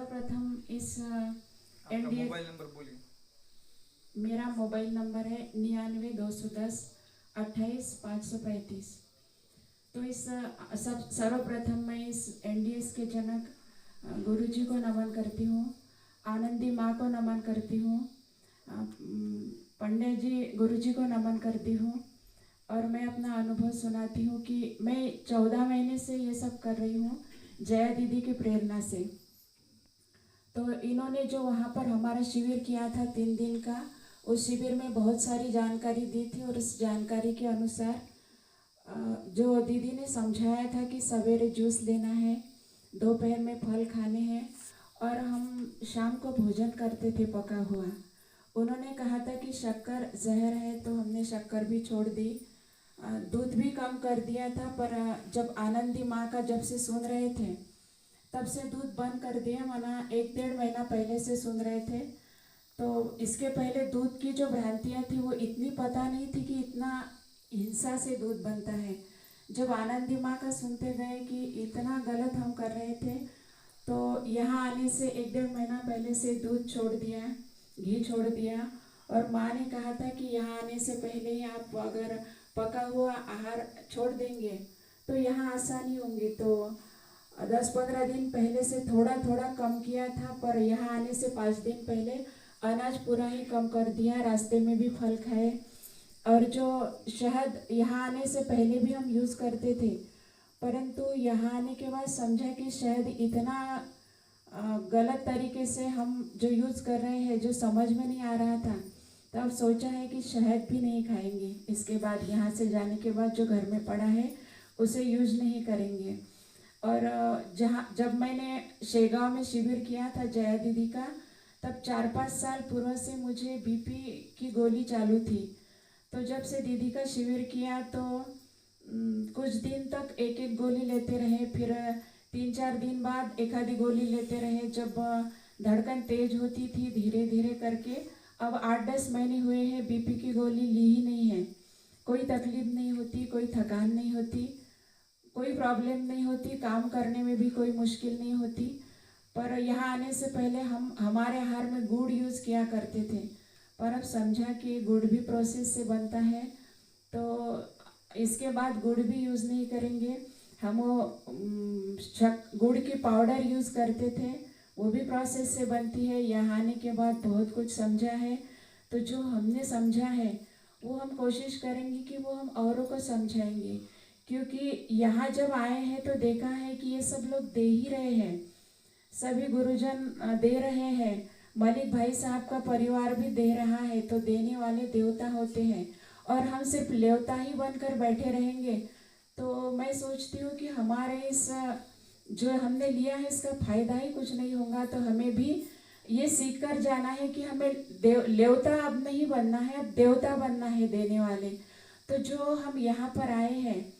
प्रथम इस आपका एनडीए मोबाइल नंबर बोलिए। मेरा मोबाइल नंबर है 99 210 28 535। तो इस सब सर्वप्रथम मैं इस एनडीएस के जनक गुरु जी को नमन करती हूँ, आनंदी माँ को नमन करती हूँ, पंडित जी गुरु जी को नमन करती हूँ। और मैं अपना अनुभव सुनाती हूँ कि मैं 14 महीने से ये सब कर रही हूँ जया दीदी की प्रेरणा से। तो इन्होंने जो वहाँ पर हमारा शिविर किया था 3 दिन का, उस शिविर में बहुत सारी जानकारी दी थी और उस जानकारी के अनुसार जो दीदी ने समझाया था कि सवेरे जूस लेना है, दोपहर में फल खाने हैं और हम शाम को भोजन करते थे पका हुआ। उन्होंने कहा था कि शक्कर जहर है, तो हमने शक्कर भी छोड़ दी, दूध भी कम कर दिया था। पर जब आनंदी माँ का जब से सुन रहे थे तब से दूध बंद कर दिया, माना 1-1.5 महीना पहले से सुन रहे थे। तो इसके पहले दूध की जो भ्रांतियाँ थी वो इतनी पता नहीं थी कि इतना हिंसा से दूध बनता है। जब आनंदी माँ का सुनते गए कि इतना गलत हम कर रहे थे, तो यहाँ आने से 1-1.5 महीना पहले से दूध छोड़ दिया, घी छोड़ दिया। और माँ ने कहा था कि यहाँ आने से पहले ही आप अगर पका हुआ आहार छोड़ देंगे तो यहाँ आसानी होंगी। तो 10-15 दिन पहले से थोड़ा थोड़ा कम किया था, पर यहाँ आने से 5 दिन पहले अनाज पूरा ही कम कर दिया, रास्ते में भी फल खाए। और जो शहद यहाँ आने से पहले भी हम यूज़ करते थे, परंतु यहाँ आने के बाद समझा कि शहद इतना गलत तरीके से हम जो यूज़ कर रहे हैं, जो समझ में नहीं आ रहा था, तब सोचा है कि शहद भी नहीं खाएंगे। इसके बाद यहाँ से जाने के बाद जो घर में पड़ा है उसे यूज नहीं करेंगे। और जब मैंने शेगांव में शिविर किया था जया दीदी का, तब 4-5 साल पूर्व से मुझे बीपी की गोली चालू थी। तो जब से दीदी का शिविर किया तो कुछ दिन तक एक एक गोली लेते रहे, फिर 3-4 दिन बाद एक आधी गोली लेते रहे। जब धड़कन तेज होती थी धीरे धीरे करके, अब 8-10 महीने हुए हैं बीपी की गोली ली ही नहीं है। कोई तकलीफ नहीं होती, कोई थकान नहीं होती, कोई प्रॉब्लम नहीं होती, काम करने में भी कोई मुश्किल नहीं होती। पर यहाँ आने से पहले हम हमारे आहार में गुड़ यूज़ किया करते थे, पर अब समझा कि गुड़ भी प्रोसेस से बनता है, तो इसके बाद गुड़ भी यूज़ नहीं करेंगे। हम वो गुड़ की पाउडर यूज़ करते थे, वो भी प्रोसेस से बनती है। यहाँ आने के बाद बहुत कुछ समझा है, तो जो हमने समझा है वो हम कोशिश करेंगे कि वो हम औरों को समझाएंगे। क्योंकि यहाँ जब आए हैं तो देखा है कि ये सब लोग दे ही रहे हैं, सभी गुरुजन दे रहे हैं, मलिक भाई साहब का परिवार भी दे रहा है, तो देने वाले देवता होते हैं और हम सिर्फ लेवता ही बनकर बैठे रहेंगे। तो मैं सोचती हूँ कि हमारे इस जो हमने लिया है इसका फायदा ही कुछ नहीं होगा। तो हमें भी ये सीख कर जाना है कि हमें लेवता अब नहीं बनना है, अब देवता बनना है, देने वाले। तो जो हम यहाँ पर आए हैं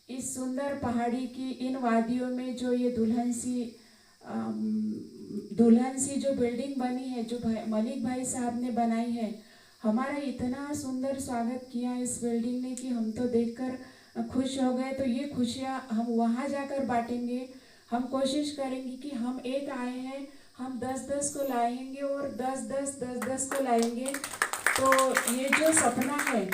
इस सुंदर पहाड़ी की इन वादियों में, जो ये दुल्हन सी जो बिल्डिंग बनी है, जो मलिक भाई साहब ने बनाई है, हमारा इतना सुंदर स्वागत किया इस बिल्डिंग ने कि हम तो देखकर खुश हो गए। तो ये खुशियाँ हम वहाँ जाकर बांटेंगे। हम कोशिश करेंगे कि हम एक आए हैं, हम 10-10 को लाएंगे और 10-10 को लाएंगे। तो ये जो सपना है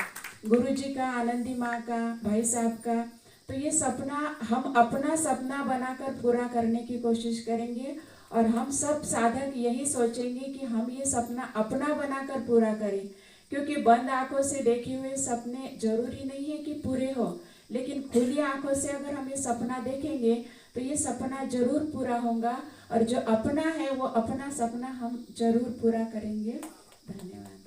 गुरु जी का, आनंदी माँ का, भाई साहब का, तो ये सपना हम अपना सपना बनाकर पूरा करने की कोशिश करेंगे। और हम सब साधक यही सोचेंगे कि हम ये सपना अपना बनाकर पूरा करें। क्योंकि बंद आंखों से देखे हुए सपने जरूरी नहीं है कि पूरे हो, लेकिन खुली आंखों से अगर हम ये सपना देखेंगे तो ये सपना जरूर पूरा होगा। और जो अपना है वो अपना सपना हम जरूर पूरा करेंगे। धन्यवाद।